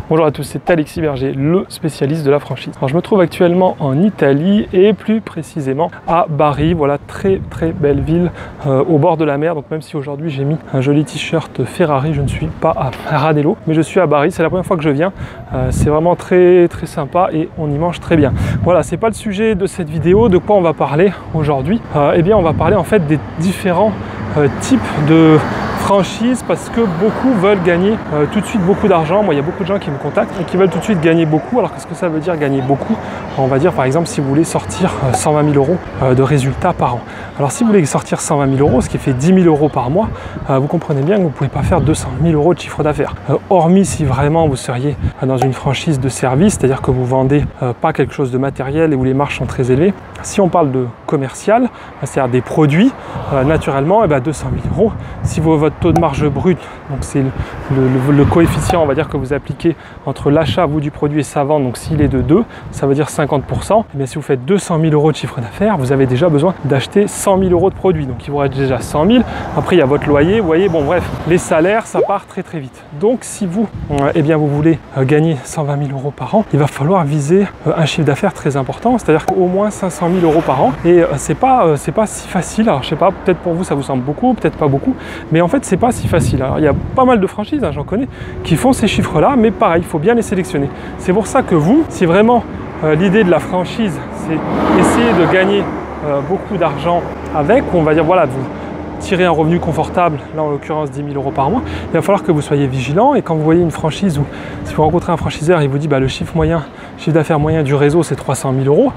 Bonjour à tous, c'est Alexis Berger, le spécialiste de la franchise. Alors, je me trouve actuellement en Italie et plus précisément à Bari. Voilà, très belle ville au bord de la mer. Donc même si aujourd'hui j'ai mis un joli t-shirt Ferrari, je ne suis pas à Radello, mais je suis à Bari. C'est la première fois que je viens. C'est vraiment très sympa et on y mange très bien. Voilà, c'est pas le sujet de cette vidéo. De quoi on va parler aujourd'hui? Eh bien, on va parler en fait des différents types de franchise, parce que beaucoup veulent gagner tout de suite beaucoup d'argent. Moi, il y a beaucoup de gens qui me contactent et qui veulent tout de suite gagner beaucoup. Alors qu'est-ce que ça veut dire gagner beaucoup? On va dire par exemple si vous voulez sortir 120 000 euros de résultats par an. Alors si vous voulez sortir 120 000 euros, ce qui fait 10 000 euros par mois, vous comprenez bien que vous ne pouvez pas faire 200 000 euros de chiffre d'affaires. Hormis si vraiment vous seriez dans une franchise de service, c'est-à-dire que vous vendez pas quelque chose de matériel et où les marges sont très élevées. Si on parle de commercial, c'est-à-dire des produits, naturellement, 200 000 euros. Si votre taux de marge brut, donc c'est le coefficient, on va dire, que vous appliquez entre l'achat vous du produit et sa vente, donc s'il est de 2, ça veut dire 50%. Et bien si vous faites 200 000 euros de chiffre d'affaires, vous avez déjà besoin d'acheter 100 000 euros de produits. Donc il vous reste déjà 100 000. Après il y a votre loyer, vous voyez, bon bref, les salaires, ça part très vite. Donc si vous, vous voulez gagner 120 000 euros par an, il va falloir viser un chiffre d'affaires très important, c'est-à-dire qu'au moins 500 000 euros par an. Et c'est pas si facile. Alors je sais pas, peut-être pour vous ça vous semble beaucoup, peut-être pas beaucoup, mais en fait c'est pas si facile. Alors il y a pas mal de franchises, j'en connais, qui font ces chiffres-là, mais pareil, il faut bien les sélectionner. C'est pour ça que vous, si vraiment l'idée de la franchise, c'est essayer de gagner beaucoup d'argent avec, on va dire voilà, vous tirer un revenu confortable, là en l'occurrence 10 000 euros par mois, il va falloir que vous soyez vigilant. Et quand vous voyez une franchise, ou si vous rencontrez un franchiseur, il vous dit le chiffre d'affaires moyen du réseau c'est 300 000 euros,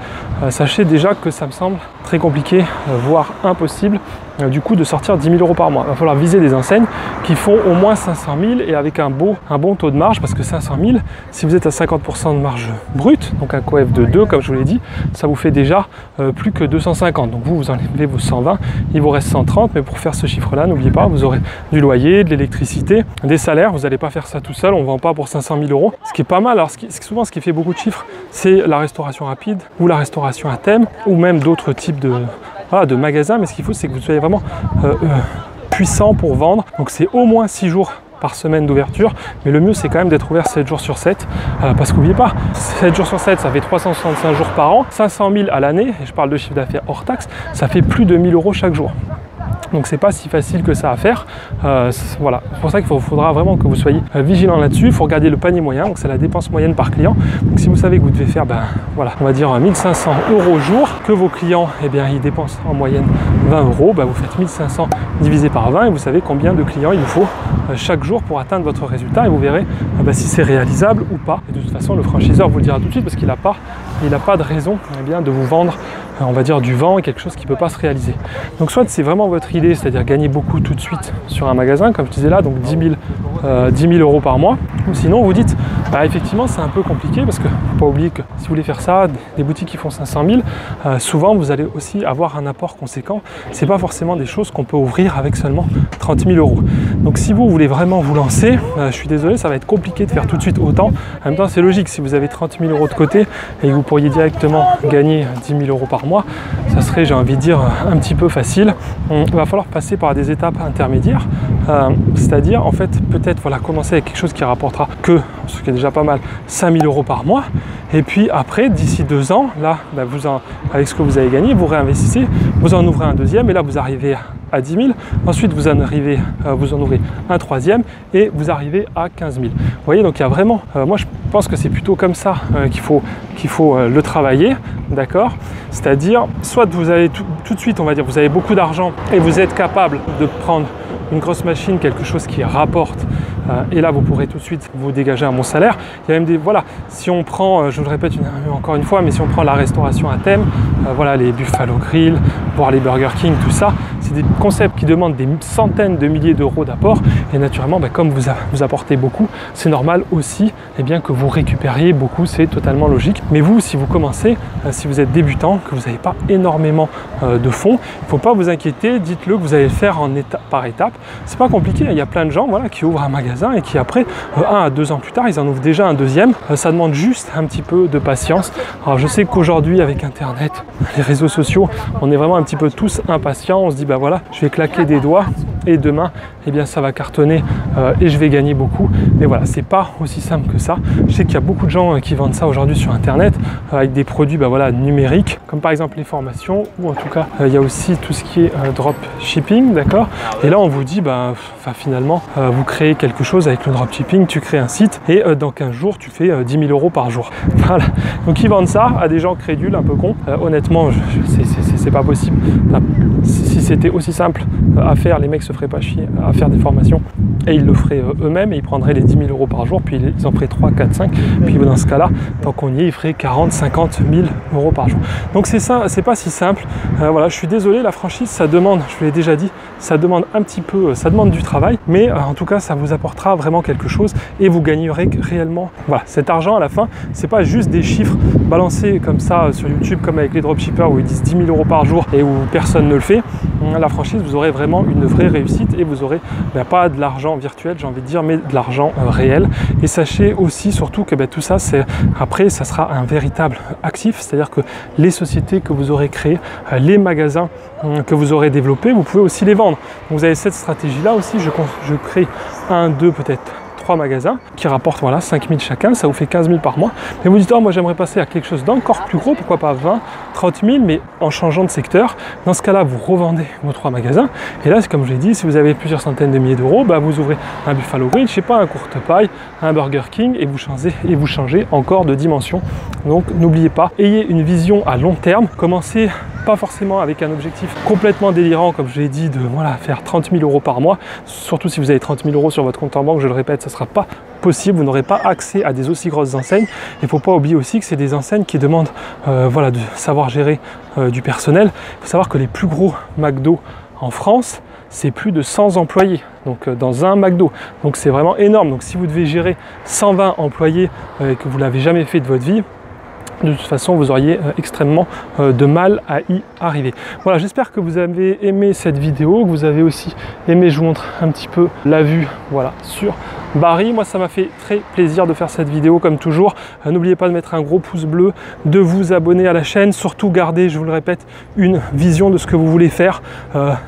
sachez déjà que ça me semble très compliqué, voire impossible du coup de sortir 10 000 euros par mois. Il va falloir viser des enseignes qui font au moins 500 000 et avec un bon taux de marge, parce que 500 000, si vous êtes à 50% de marge brute, donc un coef de 2 comme je vous l'ai dit, ça vous fait déjà plus que 250. Donc vous enlevez vos 120, il vous reste 130, mais pour faire ce chiffre là, n'oubliez pas, vous aurez du loyer, de l'électricité, des salaires. Vous n'allez pas faire ça tout seul, on ne vend pas pour 500 000 euros, ce qui est pas mal. Alors souvent ce qui fait beaucoup de chiffres, c'est la restauration rapide ou la restauration à thème, ou même d'autres types de magasins. Mais ce qu'il faut, c'est que vous soyez vraiment puissant pour vendre. Donc c'est au moins 6 jours par semaine d'ouverture, mais le mieux c'est quand même d'être ouvert 7 jours sur 7, parce qu'oubliez pas, 7 jours sur 7 ça fait 365 jours par an, 500 000 à l'année, et je parle de chiffre d'affaires hors taxe, ça fait plus de 1000 euros chaque jour. Donc c'est pas si facile que ça à faire. Voilà, c'est pour ça qu'il faudra vraiment que vous soyez vigilant là-dessus. Il faut regarder le panier moyen, donc c'est la dépense moyenne par client. Donc si vous savez que vous devez faire, on va dire 1500 euros jour, que vos clients, ils dépensent en moyenne 20 euros, vous faites 1500 divisé par 20 et vous savez combien de clients il vous faut chaque jour pour atteindre votre résultat, et vous verrez si c'est réalisable ou pas. Et de toute façon, le franchiseur vous le dira tout de suite, parce qu'il n'a pas de raison de vous vendre, on va dire, du vent et quelque chose qui ne peut pas se réaliser. Donc soit c'est vraiment votre idée, c'est-à-dire gagner beaucoup tout de suite sur un magasin, comme je disais là, donc 10 000 euros par mois, ou sinon vous dites, effectivement c'est un peu compliqué, parce que faut pas oublier que si vous voulez faire ça, des boutiques qui font 500 000, souvent vous allez aussi avoir un apport conséquent. C'est pas forcément des choses qu'on peut ouvrir avec seulement 30 000 euros. Donc si vous voulez vraiment vous lancer, je suis désolé, ça va être compliqué de faire tout de suite autant. En même temps c'est logique, si vous avez 30 000 euros de côté et que vous pourriez directement gagner 10 000 euros par mois, ça serait, j'ai envie de dire, un petit peu facile. Il va falloir passer par des étapes intermédiaires, c'est-à-dire en fait peut-être commencer avec quelque chose qui rapportera que, ce qui est déjà pas mal, 5 000 euros par mois, et puis après d'ici 2 ans, là avec ce que vous avez gagné, vous réinvestissez, vous en ouvrez un deuxième, et là vous arrivez à 10 000, ensuite vous en ouvrez un troisième et vous arrivez à 15 000. Vous voyez, donc il y a vraiment, moi je pense que c'est plutôt comme ça qu'il faut le travailler, d'accord? C'est-à-dire, soit vous avez tout de suite, on va dire, vous avez beaucoup d'argent et vous êtes capable de prendre une grosse machine, quelque chose qui rapporte, et là vous pourrez tout de suite vous dégager un bon salaire. Il y a même si on prend, je vous le répète encore une fois, mais si on prend la restauration à thème, les Buffalo Grill, voire les Burger King, tout ça, c'est des concepts qui demandent des centaines de milliers d'euros d'apport, et naturellement comme vous apportez beaucoup, c'est normal aussi que vous récupériez beaucoup, c'est totalement logique. Mais vous, si vous commencez, si vous êtes débutant, que vous n'avez pas énormément de fonds, il ne faut pas vous inquiéter, dites-le que vous allez le faire par étapes. C'est pas compliqué, il y a plein de gens qui ouvrent un magasin et qui après, 1 à 2 ans plus tard, ils en ouvrent déjà un deuxième. Ça demande juste un petit peu de patience. Alors je sais qu'aujourd'hui avec Internet, les réseaux sociaux, on est vraiment un petit peu tous impatients, on se dit voilà, je vais claquer des doigts et demain, eh bien, ça va cartonner et je vais gagner beaucoup. Mais voilà, c'est pas aussi simple que ça. Je sais qu'il y a beaucoup de gens qui vendent ça aujourd'hui sur Internet avec des produits voilà, numériques, comme par exemple les formations, ou en tout cas, il y a aussi tout ce qui est drop shipping, d'accord? Et là, on vous dit, finalement, vous créez quelque chose avec le drop shipping, tu crées un site et dans 15 jours, tu fais 10 000 € par jour. Voilà. Donc, ils vendent ça à des gens crédules, un peu cons. Honnêtement, c'est pas possible. Enfin, si c'était aussi simple à faire, les mecs se feraient pas chier à faire des formations et ils le feraient eux-mêmes et ils prendraient les 10 000 € par jour, puis ils en feraient 3, 4, 5. Puis dans ce cas-là, tant qu'on y est, ils feraient 40, 50 000 € par jour. Donc c'est ça, c'est pas si simple. Voilà, je suis désolé, la franchise, ça demande, je vous l'ai déjà dit, ça demande un petit peu, ça demande du travail, mais en tout cas, ça vous apportera vraiment quelque chose et vous gagnerez réellement. Voilà, cet argent à la fin, c'est pas juste des chiffres balancés comme ça sur YouTube, comme avec les dropshippers où ils disent 10 000 € par jour et où personne ne le fait. La franchise, vous aurez vraiment une vraie réussite et vous aurez pas de l'argent virtuel, j'ai envie de dire, mais de l'argent réel. Et sachez aussi surtout que tout ça, après, ça sera un véritable actif, c'est-à-dire que les sociétés que vous aurez créées, les magasins que vous aurez développés, vous pouvez aussi les vendre. Donc, vous avez cette stratégie-là aussi, je crée 1, 2, peut-être 3 magasins qui rapportent 5 000 chacun, ça vous fait 15 000 par mois. Mais vous dites, oh, moi j'aimerais passer à quelque chose d'encore plus gros, pourquoi pas 20, 30 000, mais en changeant de secteur. Dans ce cas-là, vous revendez vos 3 magasins. Et là, comme je l'ai dit, si vous avez plusieurs centaines de milliers d'euros, vous ouvrez un Buffalo Grill, je sais pas, un Courte Paille, un Burger King, et vous changez encore de dimension. Donc n'oubliez pas, ayez une vision à long terme, commencez pas forcément avec un objectif complètement délirant, comme je l'ai dit, de faire 30 000 € par mois, surtout si vous avez 30 000 € sur votre compte en banque, je le répète, ça ne sera pas possible, vous n'aurez pas accès à des aussi grosses enseignes. Il ne faut pas oublier aussi que c'est des enseignes qui demandent de savoir gérer du personnel. Il faut savoir que les plus gros McDo en France, c'est plus de 100 employés, donc dans un McDo. Donc c'est vraiment énorme. Donc si vous devez gérer 120 employés et que vous ne l'avez jamais fait de votre vie, de toute façon, vous auriez extrêmement de mal à y arriver. Voilà, j'espère que vous avez aimé cette vidéo, que vous avez aussi aimé, je vous montre un petit peu la vue sur Bari. Moi, ça m'a fait très plaisir de faire cette vidéo comme toujours. N'oubliez pas de mettre un gros pouce bleu, de vous abonner à la chaîne, surtout gardez, je vous le répète, une vision de ce que vous voulez faire.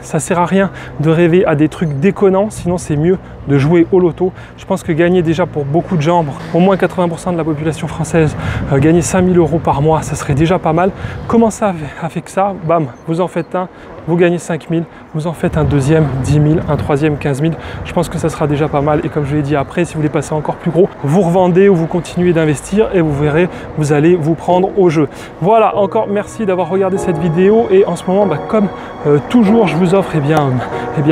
Ça sert à rien de rêver à des trucs déconnants, sinon c'est mieux de jouer au loto. Je pense que gagner déjà pour beaucoup de gens, au moins 80% de la population française, gagner 5 000 € par mois, ça serait déjà pas mal. Commencez avec ça, bam, vous en faites un, vous gagnez 5 000, vous en faites un deuxième, 10 000, un troisième, 15 000. Je pense que ça sera déjà pas mal. Et comme je l'ai dit après, si vous voulez passer encore plus gros, vous revendez ou vous continuez d'investir et vous verrez, vous allez vous prendre au jeu. Voilà, encore merci d'avoir regardé cette vidéo. Et en ce moment, comme toujours, je vous offre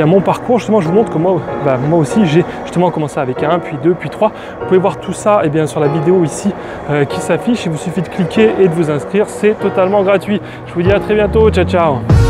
mon parcours. Justement, je vous montre que moi aussi, j'ai justement commencé avec 1, puis 2, puis 3. Vous pouvez voir tout ça sur la vidéo ici qui s'affiche. Il vous suffit de cliquer et de vous inscrire. C'est totalement gratuit. Je vous dis à très bientôt. Ciao, ciao.